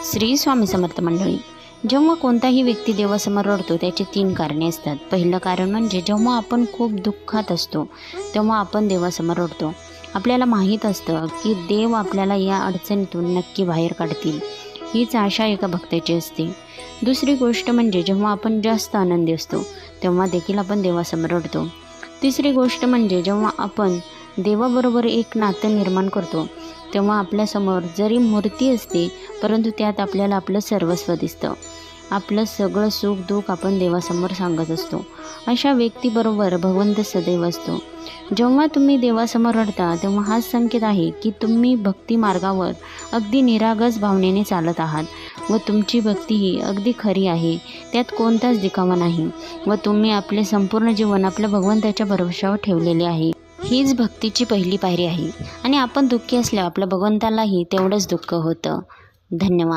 श्री स्वामी समर्थ मंडळी, जेव्हा कोणताही व्यक्ती देवासमोर रडतो त्याची 3 कारणे असतात. पहिलं कारण म्हणजे जेव्हा आपण खूप दुःखात असतो तेव्हा आपण देवासमोर रडतो. आपल्याला माहीत असतं की देव आपल्याला या अडचणीतून नक्की बाहेर काढतील, हीच आशा एका भक्ताची असते. दुसरी गोष्ट म्हणजे जेव्हा आपण जास्त आनंदी असतो तेव्हा देखील आपण देवासमोर रडतो. तिसरी गोष्ट म्हणजे जेव्हा आपण देवाबरोबर एक नातं निर्माण करतो तेव्हा आपल्यासमोर जरी मूर्ती असते परंतु त्यात आपल्याला आपलं सर्वस्व दिसतं. आपलं सगळं सुख दुःख आपण देवासमोर सांगत असतो. अशा व्यक्तीबरोबर भगवंत सदैव असतो. जेव्हा तुम्ही देवासमोर रडता तेव्हा हाच संकेत आहे की तुम्ही भक्ती मार्गावर अगदी निरागस भावनेने चालत आहात व तुमची भक्ती ही अगदी खरी आहे. त्यात कोणताच दिखावा नाही व तुम्ही आपले संपूर्ण जीवन आपल्या भगवंताच्या भरवशावर ठेवलेले आहे. हीच भक्तीची पहिली पायरी आहे आणि आपण दुःखी असल्यावर आपल्या भगवंतालाही तेवढंच दुःख होतं. धन्यवाद.